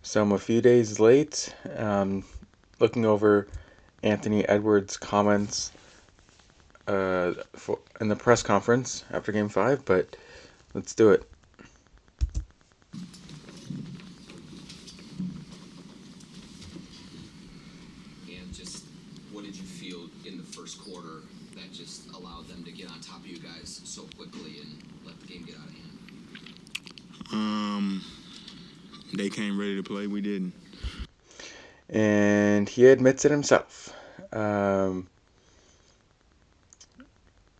So I'm a few days late, looking over Anthony Edwards' comments in the press conference after Game 5, but let's do it. And just what did you feel in the first quarter that just allowed them to get on top of you guys so quickly and let the game get out of hand? Um, they came ready to play. We didn't. And he admits it himself. Um,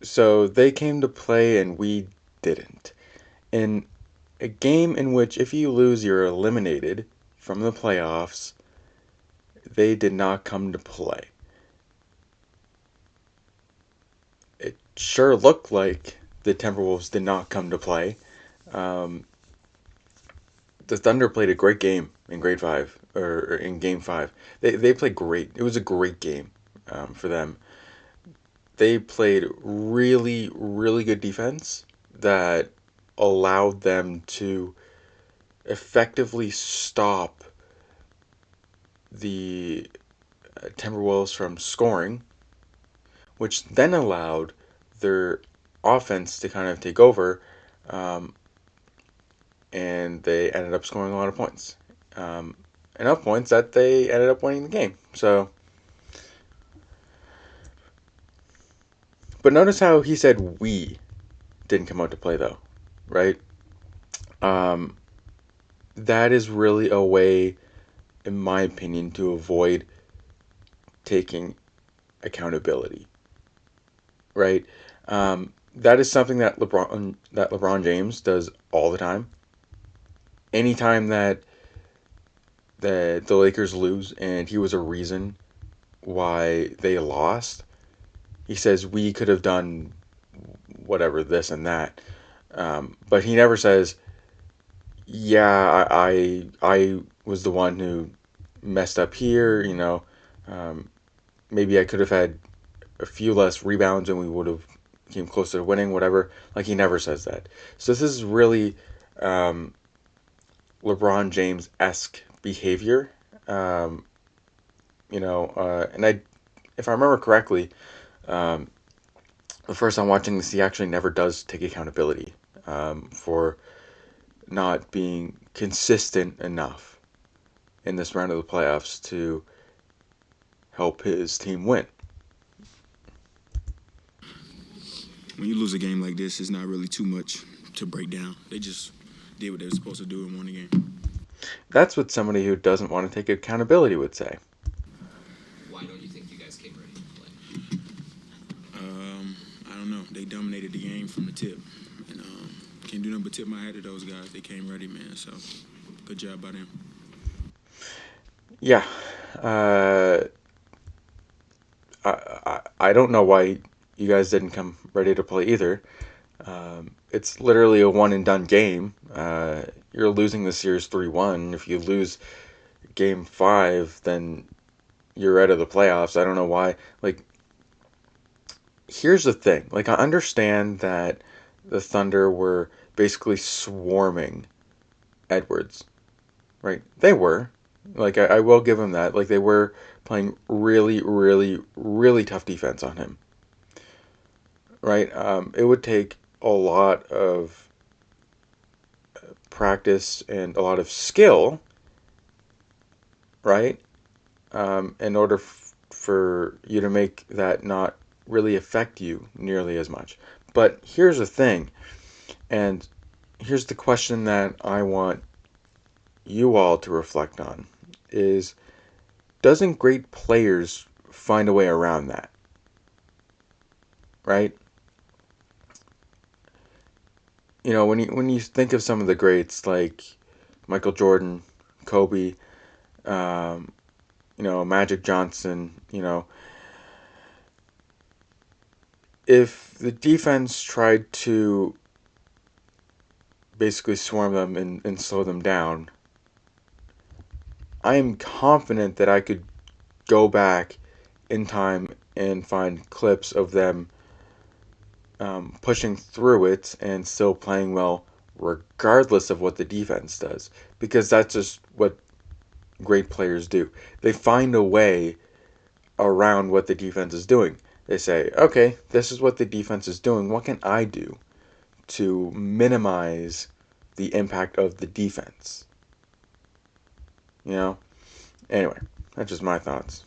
so they came to play and we didn't. In a game in which if you lose, you're eliminated from the playoffs, they did not come to play. It sure looked like the Timberwolves did not come to play. Um, the Thunder played a great game in Grade Five or in Game Five. They played great. It was a great game for them. They played really good defense that allowed them to effectively stop the Timberwolves from scoring, which then allowed their offense to kind of take over, um, and they ended up scoring a lot of points. Um, Enough points that they ended up winning the game. So, but notice how he said we didn't come out to play though, right? Um, that is really a way, in my opinion, to avoid taking accountability, right? That is something that LeBron James does all the time. Anytime that the Lakers lose and he was a reason why they lost, he says we could have done whatever this and that, but he never says, yeah, I was the one who messed up here. Um, maybe I could have had a few less rebounds and we would have came closer to winning. Whatever. Like he never says that. So this is really um, LeBron James esque behavior. Um, and if I remember correctly, um, the first time watching this, he actually never does take accountability for not being consistent enough in this round of the playoffs to help his team win. When you lose a game like this, it's not really too much to break down. They just did what they were supposed to do and won the game. That's what somebody who doesn't want to take accountability would say. Why don't you think you guys came ready to play? I don't know. They dominated the game from the tip, and can't do nothing but tip my hat to those guys. They came ready, man. So good job by them. Yeah. Uh, I don't know why you guys didn't come ready to play either. It's literally a one and done game. You're losing the series 3-1. If you lose game 5, then you're out of the playoffs. I don't know why. Like, here's the thing. Like, I understand that the Thunder were basically swarming Edwards, right? They were. Like, I will give them that. Like, they were playing really tough defense on him, right? It would take a lot of practice and a lot of skill, right? In order for you to make that not really affect you nearly as much. But here's the thing, and here's the question that I want you all to reflect on is doesn't great players find a way around that, right? When you think of some of the greats like Michael Jordan, Kobe, um, Magic Johnson, if the defense tried to basically swarm them and slow them down, I am confident that I could go back in time and find clips of them pushing through it and still playing well, regardless of what the defense does, because that's just what great players do. They find a way around what the defense is doing. They say, okay, this is what the defense is doing. What can I do to minimize the impact of the defense? You know? Anyway, that's just my thoughts.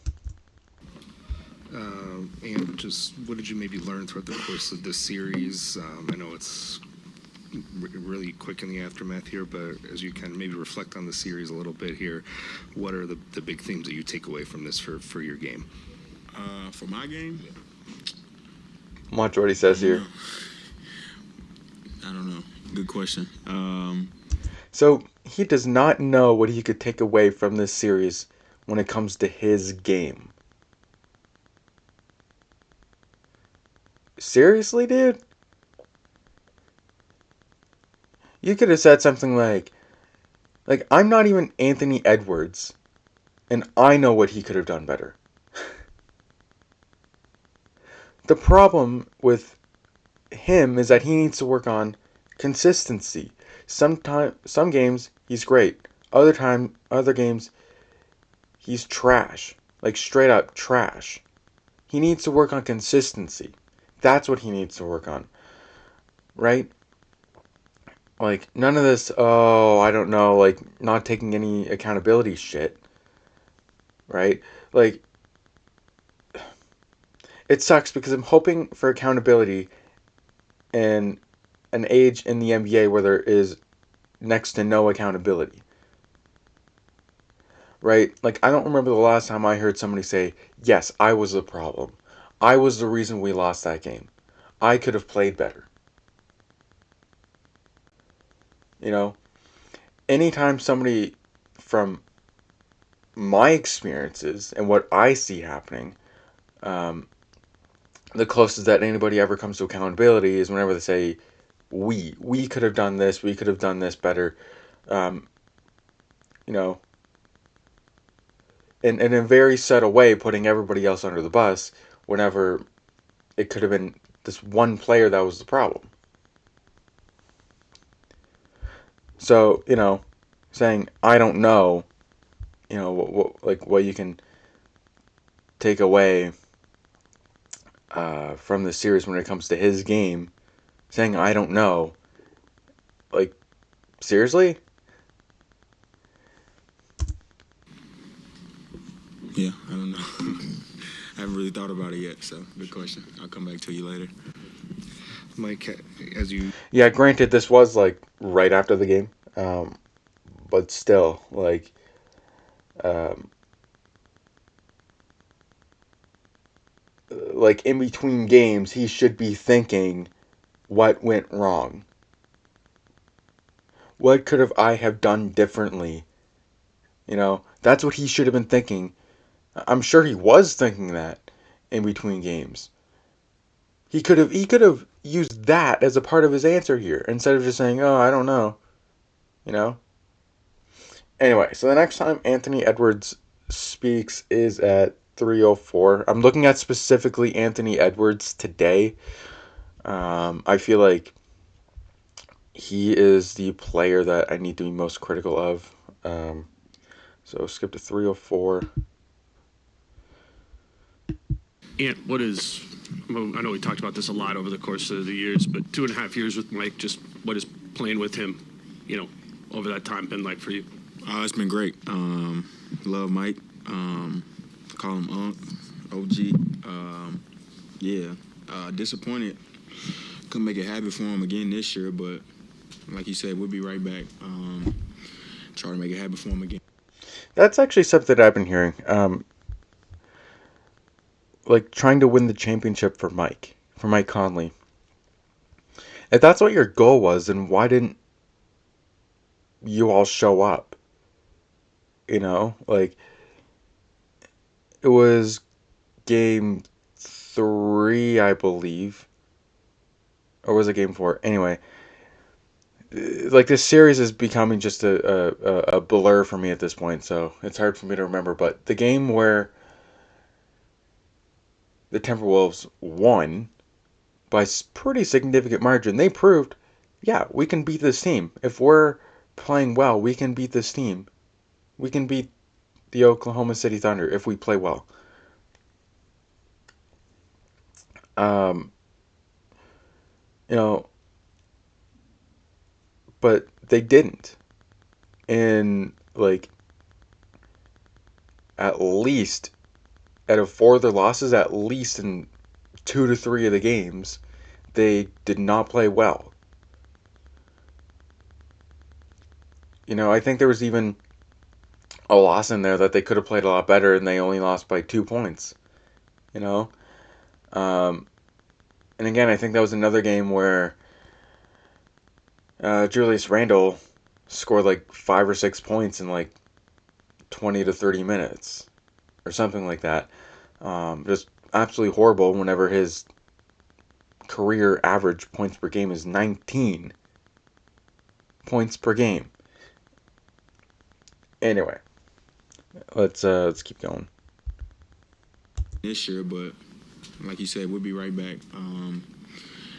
And just what did you maybe learn throughout the course of this series? I know it's really quick in the aftermath here, but as you kind of maybe reflect on the series a little bit here, what are the big themes that you take away from this for your game? For my game, Watch what he I says don't here. know. I don't know. Good question. So he does not know what he could take away from this series when it comes to his game. Seriously, dude? You could have said something like I'm not even Anthony Edwards, and I know what he could have done better. The problem with him is that he needs to work on consistency. Some games he's great. Other games he's trash. Like straight up trash. He needs to work on consistency. That's what he needs to work on. Right? Like none of this, oh, I don't know, like not taking any accountability shit. Right? Like it sucks because I'm hoping for accountability in an age in the NBA where there is next to no accountability. Right? Like, I don't remember the last time I heard somebody say, yes, I was the problem. I was the reason we lost that game. I could have played better. You know? Anytime somebody from my experiences and what I see happening, um, the closest that anybody ever comes to accountability is whenever they say, we could have done this, we could have done this better. Um, you know, in a very subtle way, putting everybody else under the bus whenever it could have been this one player that was the problem. So, saying, I don't know, what you can take away from the series when it comes to his game, saying, I don't know, like, seriously? Yeah, I don't know. I haven't really thought about it yet, so good question. I'll come back to you later. Mike, as you Yeah, granted, this was, like, right after the game, but still, um, like, in between games, he should be thinking, what went wrong? What could have I have done differently? That's what he should have been thinking. I'm sure he was thinking that in between games. He could have used that as a part of his answer here instead of just saying, "Oh, I don't know." You know. Anyway, so the next time Anthony Edwards speaks is at 3:04. I'm looking at specifically Anthony Edwards today. I feel like he is the player that I need to be most critical of. So skip to 3:04. And what is, well, I know we talked about this a lot over the course of the years, but 2.5 years with Mike, just what is playing with him, over that time been like for you? It's been great. Love Mike. Call him Unc, OG. Yeah. Disappointed. Couldn't make it happen for him again this year, but like you said, we'll be right back. Try to make it happen for him again. That's actually something that I've been hearing. Like trying to win the championship for Mike Conley. If that's what your goal was, then why didn't you all show up? Like it was game 3, I believe, or was it game 4? Anyway, like this series is becoming just a blur for me at this point, so it's hard for me to remember. But the game where the Timberwolves won by pretty significant margin, they proved, yeah, we can beat this team. If we're playing well, we can beat this team. We can beat the Oklahoma City Thunder if we play well. Um, you know, but they didn't. And like at least out of 4 of their losses, at least in 2 to 3 of the games, they did not play well. I think there was even a loss in there that they could have played a lot better, and they only lost by 2 points. You know, um, and again, I think that was another game where Julius Randle scored like 5 or 6 points in like 20 to 30 minutes or something like that. Just absolutely horrible whenever his career average points per game is 19 points per game. Anyway, let's keep going. This year, but like you said, we'll be right back.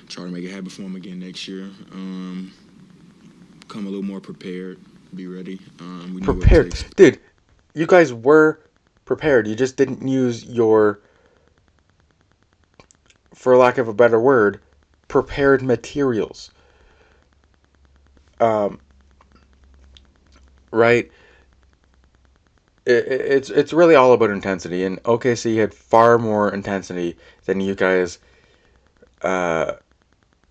Try to make it happen for him again next year. Come a little more prepared. Be ready. We know what it Prepared, takes. dude. You guys were prepared. You just didn't use your, for lack of a better word, prepared materials. Um, right? It's really all about intensity, and OKC had far more intensity than you guys uh,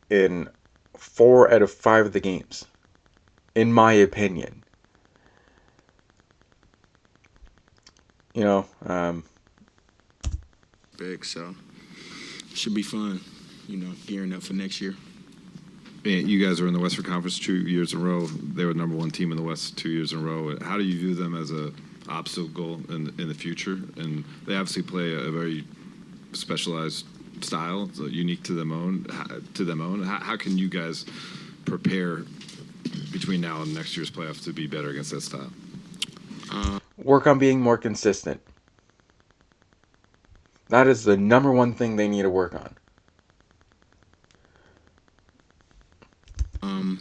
in 4 out of 5 of the games, in my opinion. You know, Big, so should be fun. Gearing up for next year. And you guys are in the Western Conference 2 years in a row. They were the number 1 team in the West 2 years in a row. How do you view them as a obstacle in the future? And they obviously play a very specialized style, so unique to them own. How can you guys prepare between now and next year's playoffs to be better against that style? work on being more consistent. That is the number one thing they need to work on.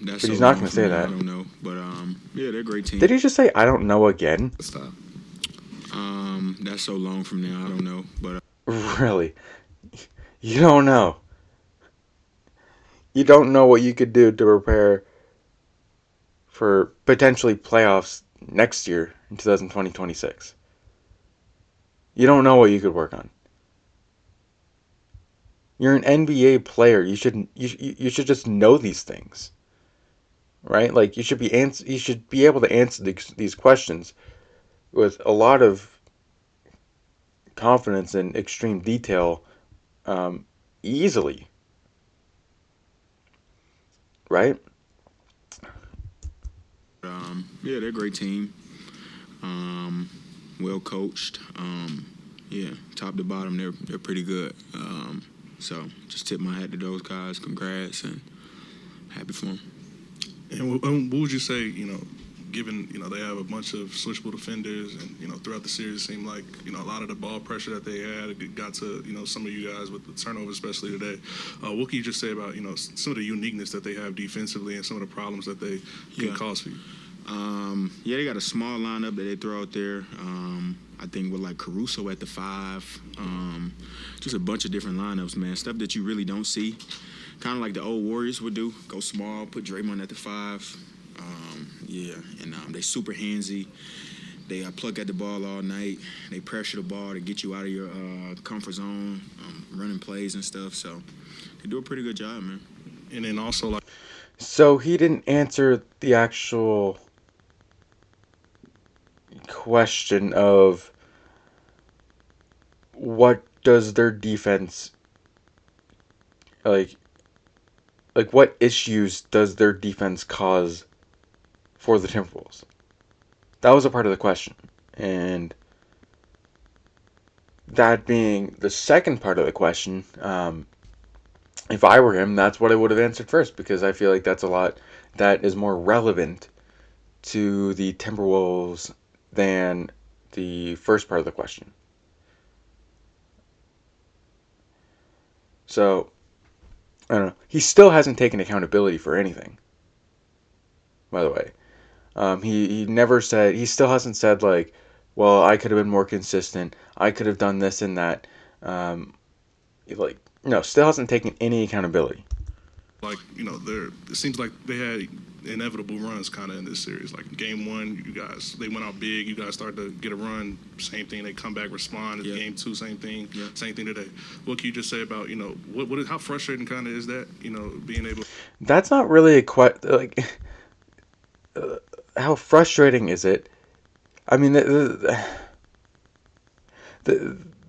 That's But so he's not long going to from say now, I that. don't know, but yeah, they're a great team. Did he just say, I don't know again? That style. That's so long from now, I don't know, but Really? You don't know. You don't know what you could do to prepare for potentially playoffs next year in 2020-26. You don't know what you could work on. You're an NBA player. You should just know these things, right? Like you should be able to answer these questions with a lot of confidence and extreme detail, easily, right? yeah, they're a great team. Well coached. Yeah, top to bottom, they're pretty good. So just tip my hat to those guys. Congrats and happy for them. And what would you say, given, they have a bunch of switchable defenders and, throughout the series it seemed like, a lot of the ball pressure that they had it got to, some of you guys with the turnover, especially today. What can you just say about, some of the uniqueness that they have defensively and some of the problems that they can cause for you? Yeah, they got a small lineup that they throw out there. I think with like Caruso at the 5. Just a bunch of different lineups, man. Stuff that you really don't see. Kind of like the old Warriors would do. Go small, put Draymond at the 5. Yeah, and they super handsy. They pluck at the ball all night. They pressure the ball to get you out of your comfort zone, running plays and stuff. So they do a pretty good job, man. And then also, like, So he didn't answer the actual question of what does their defense like what issues does their defense cause for the Timberwolves? That was a part of the question. And that being the second part of the question, if I were him, that's what I would have answered first, because I feel like that's a lot that is more relevant to the Timberwolves than the first part of the question. So, I don't know. He still hasn't taken accountability for anything, by the way. He never said, he still hasn't said, like, well, I could have been more consistent. I could have done this and that. Um, like, no, still hasn't taken any accountability. Like, it seems like they had inevitable runs kind of in this series. Like game one, you guys they went out big. You guys started to get a run. Same thing. They come back, respond. Yeah. Game two, same thing. Yeah. Same thing today. What can you just say about how frustrating kind of is that? Being able. That's not really a like. How frustrating is it? I mean,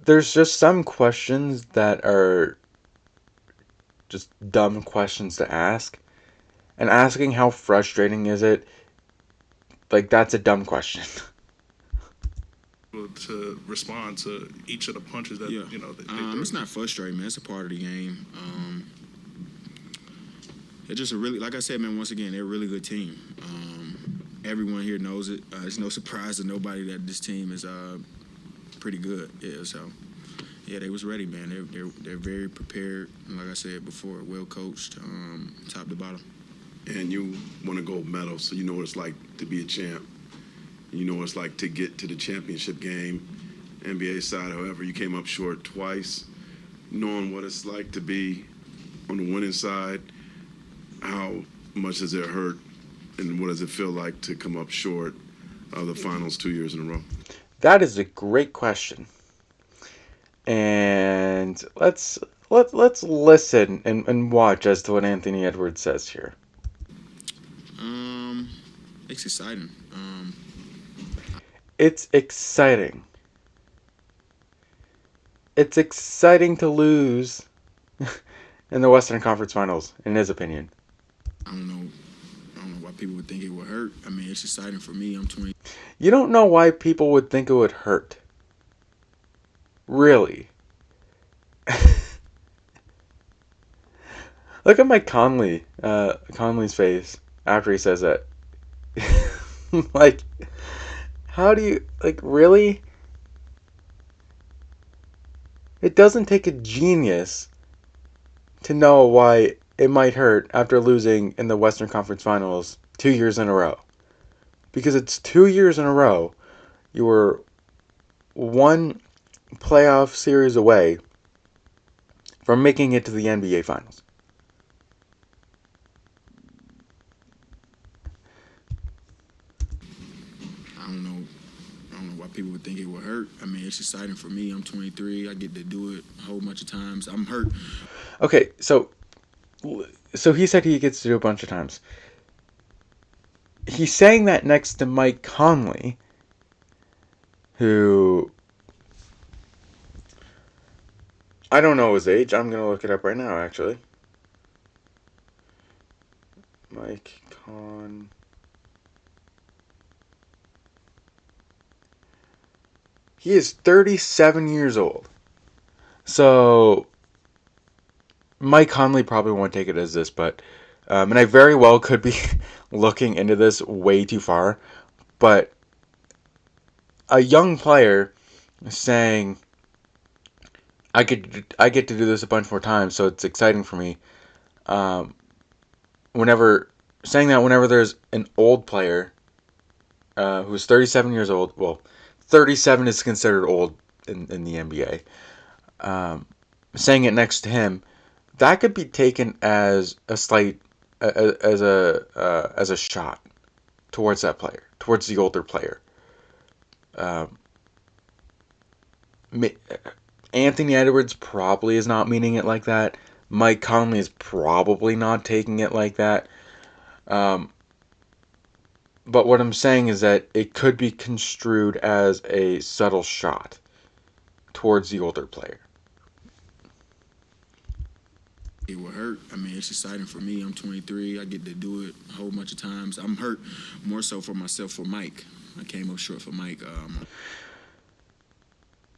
there's just some questions that are just dumb questions to ask. And asking how frustrating is it, like, that's a dumb question. To respond to each of the punches that Yeah. they threw. It's not frustrating, man. It's a part of the game. They're just a really, like I said, man. Once again, they're a really good team. Everyone here knows it. It's no surprise to nobody that this team is pretty good. Yeah, so yeah, they was ready, man. They're very prepared. And like I said before, well coached, top to bottom. And you won a gold medal, so you know what it's like to be a champ. You know what it's like to get to the championship game. NBA side, however, you came up short twice. Knowing what it's like to be on the winning side, how much does it hurt, and what does it feel like to come up short of the finals 2 years in a row? That is a great question. And let's listen and watch as to what Anthony Edwards says here. It's exciting. It's exciting. It's exciting to lose in the Western Conference Finals, in his opinion. I don't know why people would think it would hurt. I mean, it's exciting for me. I'm 20. You don't know why people would think it would hurt. Really. Look at Mike Conley's face after he says that. Like, how do you, like, really? It doesn't take a genius to know why it might hurt after losing in the Western Conference Finals 2 years in a row. Because it's 2 years in a row. You were one playoff series away from making it to the NBA Finals. I don't know why people would think it would hurt. I mean, it's exciting for me. I'm 23. I get to do it a whole bunch of times. I'm hurt. Okay, so he said he gets to do it a bunch of times. He's saying that next to Mike Conley, who I don't know his age. I'm gonna look it up right now, actually. Mike Con. He is 37 years old. So Mike Conley probably won't take it as this, but and I very well could be looking into this way too far, but a young player saying, I get to do this a bunch more times, so it's exciting for me. Whenever there's an old player who's 37 years old, well, 37 is considered old in the NBA. Saying it next to him, that could be taken as a slight, as a shot towards that player, towards the older player. Anthony Edwards probably is not meaning it like that. Mike Conley is probably not taking it like that. But what I'm saying is that it could be construed as a subtle shot towards the older player. It will hurt. I mean, it's exciting for me. I'm 23. I get to do it a whole bunch of times. I'm hurt more so for myself, for Mike. I came up short for Mike.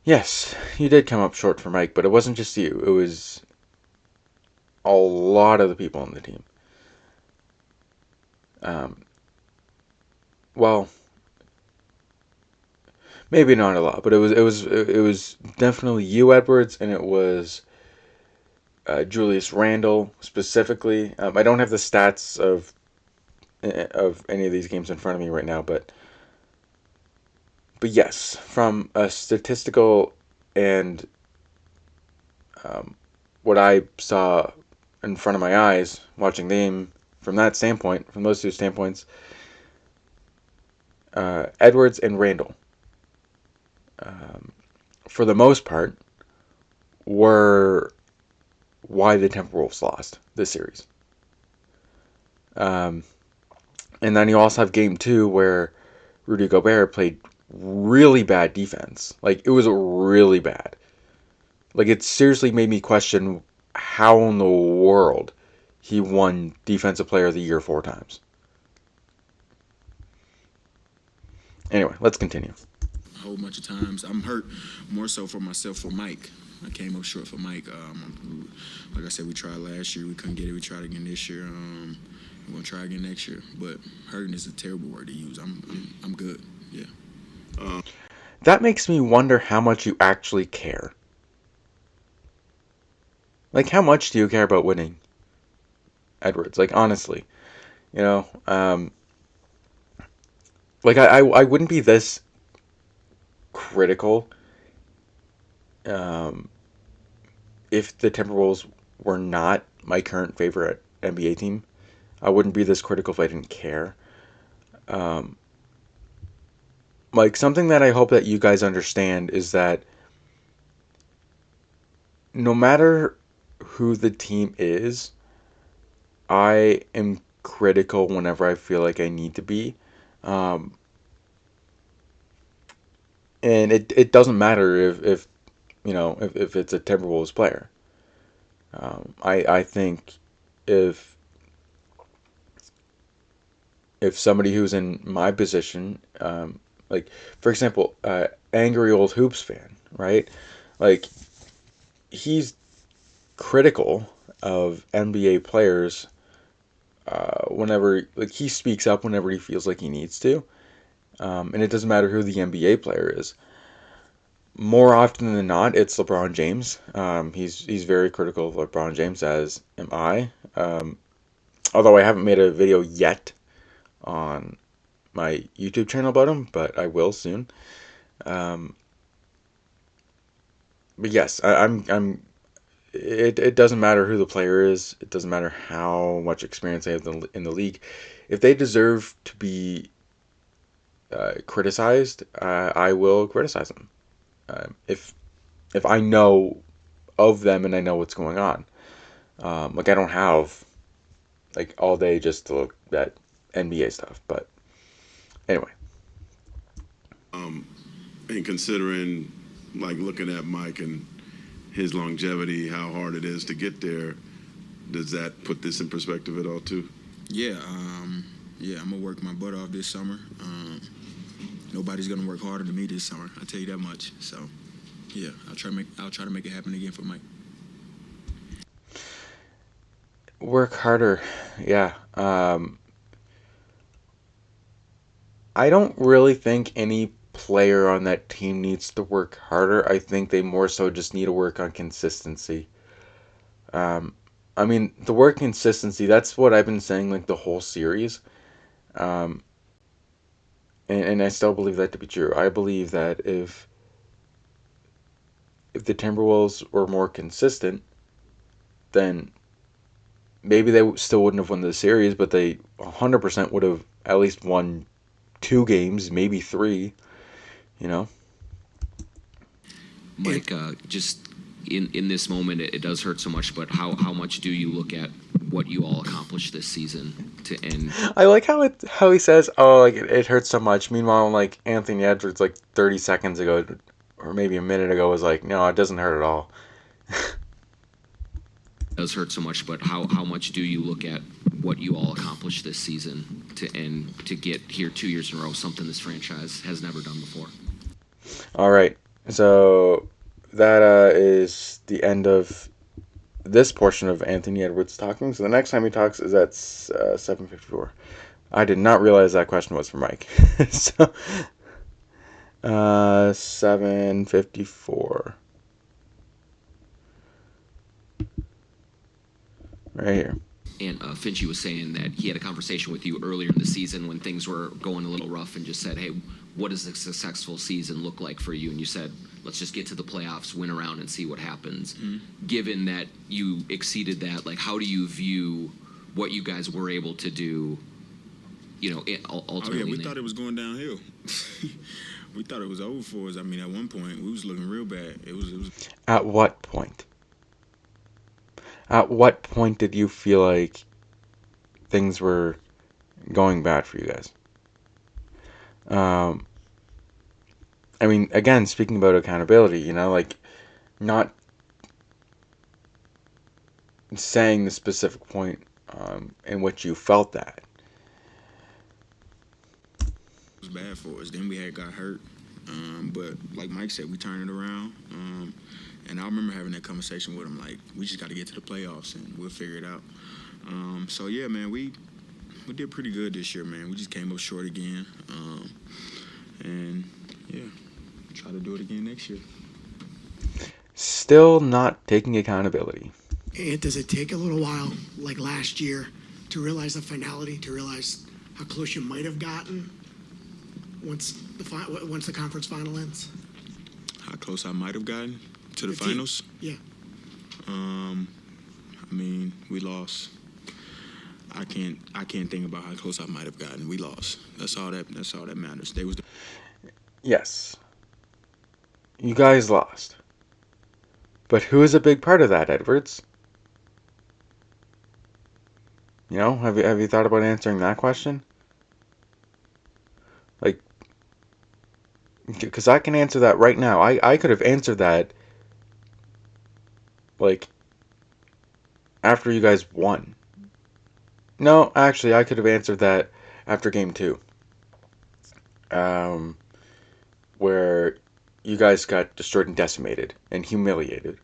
Yes, you did come up short for Mike, but it wasn't just you. It was a lot of the people on the team. Well, maybe not a lot, but it was definitely you, Edwards, and it was Julius Randle specifically. I don't have the stats of any of these games in front of me right now, but But yes, from a statistical and what I saw in front of my eyes watching the game, from that standpoint, from those two standpoints, Edwards and Randall, for the most part, were why the Timberwolves lost this series. Um, and then you also have game two where Rudy Gobert played really bad defense. Like, it was really bad. Like, it seriously made me question how in the world he won Defensive Player of the Year 4 times. Anyway, let's continue. A whole bunch of times. I'm hurt more so for myself for Mike. I came up short for Mike. Like I said, we tried last year. We couldn't get it. We tried again this year. We're gonna try again next year. But hurting is a terrible word to use. I'm good. Yeah. That makes me wonder how much you actually care. Like, how much do you care about winning, Edwards? Like, honestly, you know, like I wouldn't be this critical um, if the Timberwolves were not my current favorite NBA team. I wouldn't be this critical if I didn't care. Um, like, something that I hope that you guys understand is that no matter who the team is, I am critical whenever I feel like I need to be. Um, and it doesn't matter if you know if it's a Timberwolves player. I think if if somebody who's in my position, like for example, angry old hoops fan, right? Like, he's critical of NBA players whenever, like, he speaks up whenever he feels like he needs to, and it doesn't matter who the NBA player is. More often than not, it's LeBron James. He's very critical of LeBron James, as am I. Although I haven't made a video yet on my YouTube channel about him, but I will soon. Um, but yes, I'm. It doesn't matter who the player is. It doesn't matter how much experience they have in the league. If they deserve to be criticized, I will criticize them. If I know of them and I know what's going on. Like, I don't have like all day just to look at NBA stuff. But anyway, And considering, like, looking at Mike and his longevity, how hard it is to get there, does that put this in perspective at all, too? Yeah. Yeah. I'm gonna work my butt off this summer. Nobody's gonna work harder than me this summer. I tell you that much. So, yeah, I'll try to make it happen again for Mike. work harder. Yeah. I don't really think any player on that team needs to work harder. I think they more so just need to work on consistency. Um, I mean, the word consistency, that's what I've been saying like the whole series. Um, and I still believe that to be true. I believe that if the Timberwolves were more consistent, then maybe they still wouldn't have won the series, but they 100% would have at least won 2 games, maybe 3, you know? Mike, just in this moment, it does hurt so much, but how much do you look at what you all accomplished this season to end? I like how he says, "Oh, like it hurts so much." Meanwhile, like Anthony Edwards, like 30 seconds ago, or maybe a minute ago, was like, "No, it doesn't hurt at all." Does hurt so much, but how much do you look at what you all accomplished this season to end to get here 2 years in a row, something this franchise has never done before? All right, so that is the end of this portion of Anthony Edwards talking. So the next time he talks is at 7:54. I did not realize that question was for Mike. So 7:54 right here. Finchie was saying that he had a conversation with you earlier in the season when things were going a little rough and just said, hey, what does a successful season look like for you? And you said, let's just get to the playoffs, win around, and see what happens. Given that you exceeded that, like, how do you view what you guys were able to do, ultimately? Oh, yeah, we thought it was going downhill. We thought it was over for us. I mean, at one point, we was looking real bad. It was. At what point? At what point did you feel like things were going bad for you guys? I mean, again, speaking about accountability, like not saying the specific point in which you felt that. It was bad for us. Then we had got hurt. But like Mike said, we turned it around. And I remember having that conversation with him, like, we just got to get to the playoffs and we'll figure it out. So, yeah, man, we did pretty good this year, man. We just came up short again. And, yeah, try to do it again next year. Still not taking accountability. And does it take a little while, like last year, to realize the finality, to realize how close you might have gotten once the conference final ends? How close I might have gotten to the team. finals? Yeah. I mean, we lost. I can't think about how close I might have gotten. We lost. That's all that matters. They was the Yes. You guys lost. But who is a big part of that, Edwards? Have you thought about answering that question? Like, because I can answer that right now. I could have answered that, like, after you guys won. No, actually, I could have answered that after game 2. Where you guys got destroyed and decimated and humiliated.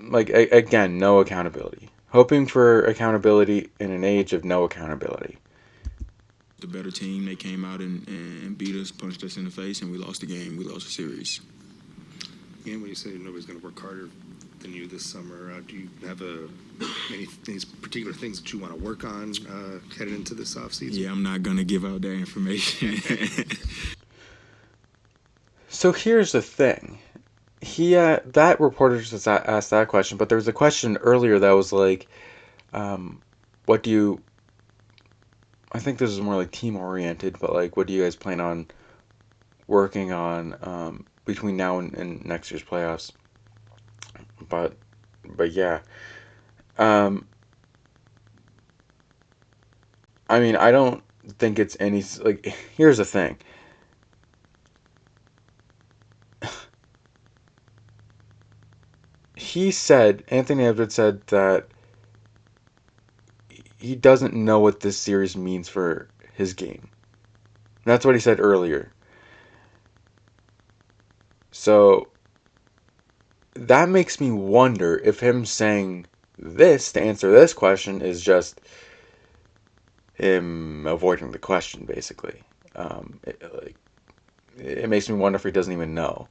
Like, again, no accountability. Hoping for accountability in an age of no accountability. better team. They came out and beat us, punched us in the face, and we lost the game. We lost the series. And when you say nobody's going to work harder than you this summer, do you have any particular things that you want to work on headed into this offseason? Yeah, I'm not going to give out that information. So here's the thing. That reporter just asked that question, but there was a question earlier that was like, what do you... I think this is more like team-oriented, but like, what do you guys plan on working on between now and next year's playoffs? But yeah. I mean, I don't think it's any... Like, here's the thing. Anthony Edwards said that he doesn't know what this series means for his game. That's what he said earlier. So that makes me wonder if him saying this to answer this question is just him avoiding the question, basically. It makes me wonder if he doesn't even know.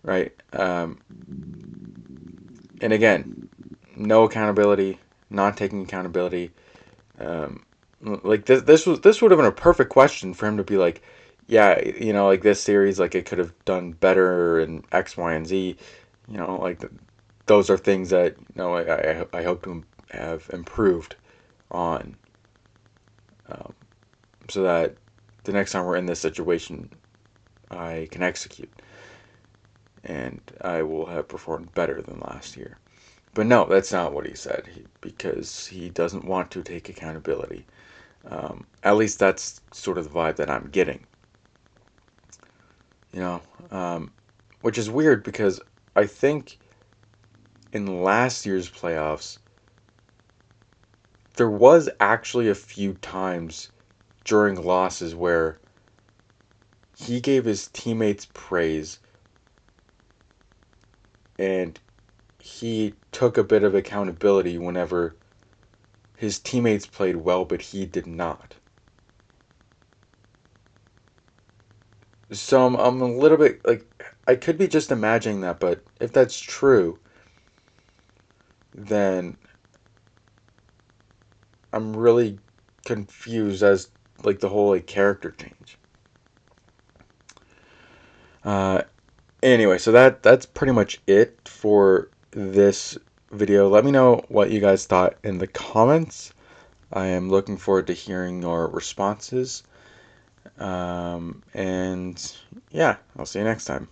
Right? And again, no accountability, not taking accountability. Like this would have been a perfect question for him to be like, yeah, like this series, like it could have done better in X, Y, and Z. Like those are things that I hope to have improved on, so that the next time we're in this situation, I can execute. And I will have performed better than last year. But no, that's not what he said, because he doesn't want to take accountability. At least that's sort of the vibe that I'm getting. Which is weird because I think in last year's playoffs, there was actually a few times during losses where he gave his teammates praise and he took a bit of accountability whenever his teammates played well, but he did not. So I'm a little bit like, I could be just imagining that, but if that's true, then I'm really confused as like the whole like character change. Uh, anyway, so that's pretty much it for this video. Let me know what you guys thought in the comments. I am looking forward to hearing your responses. And yeah, I'll see you next time.